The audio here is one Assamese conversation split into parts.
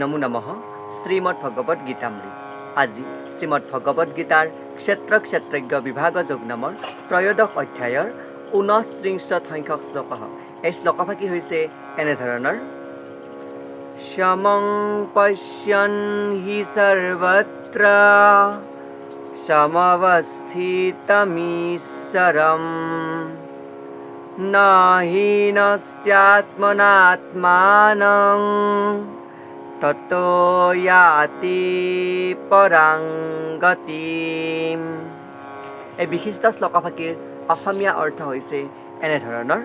নমো নমঃ শ্ৰীমদ ভগবত গীতামৃত। আজি শ্ৰীমদ ভগবত গীতাৰ ক্ষেত্ৰ ক্ষেত্ৰজ্ঞ বিভাগ যোগ নামৰ ত্ৰয়োদশ অধ্যায়ৰ 29 সংখ্যক শ্লোক। এই শ্লোকভাগী হৈছে এনেধৰণৰ: সমং পশ্যন হি সৰ্বত্ৰ সমৱস্থিতমীশ্বৰম নাহি নস্ত্যাত্মনাত্মানং ততো ইয়াতি পৰাং গতিম। এই বিশিষ্ট শ্লোকভাগীৰ অসমীয়া অৰ্থ হৈছে এনেধৰণৰ: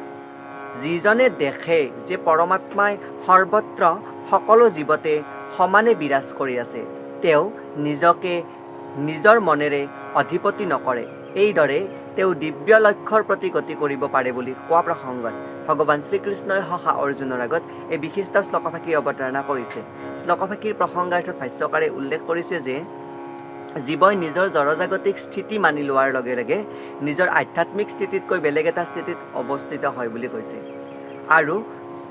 যিজনে দেখে যে পৰমাত্মাই সৰ্বত্ৰ সকলো জীৱতে সমানে বিৰাজ কৰি আছে, তেওঁ নিজকে নিজৰ মনেৰে অধিপতি নকৰে। এইদৰে তেওঁ দিব্য লক্ষ্যৰ প্ৰতি গতি কৰিব পাৰে বুলি কোৱা প্ৰসংগত ভগৱান শ্ৰীকৃষ্ণই সখা অৰ্জুনৰ আগত এই বিশিষ্ট শ্লোকভাগী অৱতাৰণা কৰিছে। শ্লোকভাগীৰ প্ৰসংগাৰ্থত ভাষ্যকাৰে উল্লেখ কৰিছে যে জীৱই নিজৰ জড়জাগতিক স্থিতি মানি লোৱাৰ লগে লগে নিজৰ আধ্যাত্মিক স্থিতিতকৈ বেলেগ এটা স্থিতিত অৱস্থিত হয় বুলি কৈছে। আৰু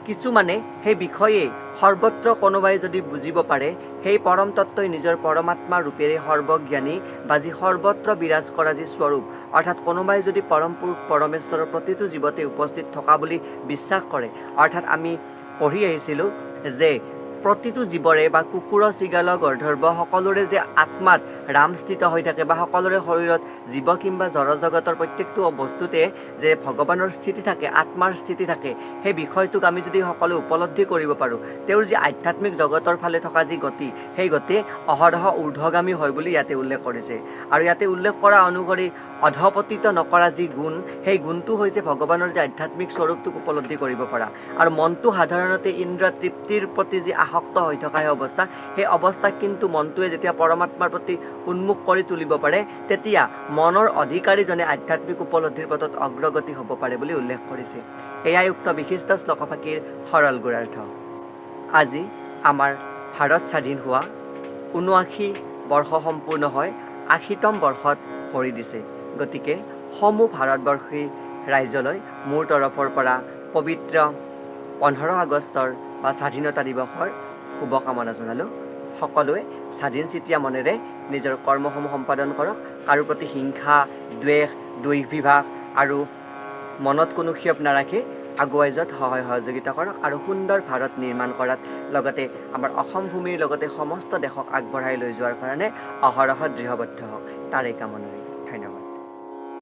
কিছুমানে সেই বিষয়ে সৰ্বত্ৰ কোনোবাই যদি বুজিব পাৰে, সেই পৰম তত্ত্বই নিজৰ পৰমাত্মা ৰূপেৰে সৰ্বজ্ঞানী বা যি সৰ্বত্ৰ বিৰাজ কৰা যি স্বৰূপ, অৰ্থাৎ কোনোবাই যদি পৰম পুৰুষ পৰমেশ্বৰৰ প্ৰতিটো জীৱতে উপস্থিত থকা বুলি বিশ্বাস কৰে, অৰ্থাৎ আমি পঢ়ি আহিছিলোঁ যে প্ৰতিটো জীৱৰে বা কুকুৰ চিগাল গৰ্ধৰ্ব সকলোৰে যে আত্মাত ৰাম স্থিত হৈ থাকে বা সকলোৰে শৰীৰত জীৱ কিংবা জড়জগতৰ প্ৰত্যেকটো বস্তুতে যে ভগৱানৰ স্থিতি থাকে, আত্মাৰ স্থিতি থাকে, সেই বিষয়টোক আমি যদি সকলো উপলব্ধি কৰিব পাৰোঁ, তেওঁৰ যি আধ্যাত্মিক জগতৰ ফালে থকা যি গতি, সেই গতি অহৰহ ঊৰ্ধ্বগামী হয় বুলি ইয়াতে উল্লেখ কৰিছে। আৰু ইয়াতে উল্লেখ কৰা অনুসৰি অধপতিত নকৰা যি গুণ, সেই গুণটো হৈছে ভগৱানৰ যি আধ্যাত্মিক স্বৰূপটোক উপলব্ধি কৰিব পৰা। আৰু মনটো সাধাৰণতে ইন্দ্ৰ তৃপ্তিৰ প্ৰতি যি আসক্ত হৈ থকা সেই অৱস্থা, সেই অৱস্থাক কিন্তু মনটোৱে যেতিয়া পৰমাত্মাৰ প্ৰতি উন্মুখ কৰি তুলিব পাৰে, তেতিয়া মনৰ অধিকাৰীজনে আধ্যাত্মিক উপলব্ধিৰ পথত অগ্ৰগতি হ'ব পাৰে বুলি উল্লেখ কৰিছে। এয়াই উক্ত বিশিষ্ট শ্লোকভাগীৰ সৰল গুৰাৰ্থ। আজি আমাৰ ভাৰত স্বাধীন হোৱা ৭৯ বৰ্ষ সম্পূৰ্ণ হয় ৮০তম বৰ্ষত ভৰি দিছে। গতিকে সমূহ ভাৰতবৰ্ষী ৰাইজলৈ মোৰ তৰফৰ পৰা পবিত্ৰ ১৫ আগষ্টৰ বা স্বাধীনতা দিৱসৰ শুভকামনা জনালোঁ। সকলোৱে স্বাধীন চিতীয়া মনেৰে নিজৰ কৰ্মসমূহ সম্পাদন কৰক। কাৰো প্ৰতি হিংসা, দ্বেষ, দ্বৈষবিভাগ আৰু মনত কোনো ক্ষোভ নাৰাখি আগুৱাই যোৱাত সহায় সহযোগিতা কৰক আৰু সুন্দৰ ভাৰত নিৰ্মাণ কৰাত লগতে আমাৰ অসম ভূমিৰ লগতে সমস্ত দেশক আগবঢ়াই লৈ যোৱাৰ কাৰণে অহৰহ দৃঢ়বদ্ধ হওক, তাৰেই কামনা।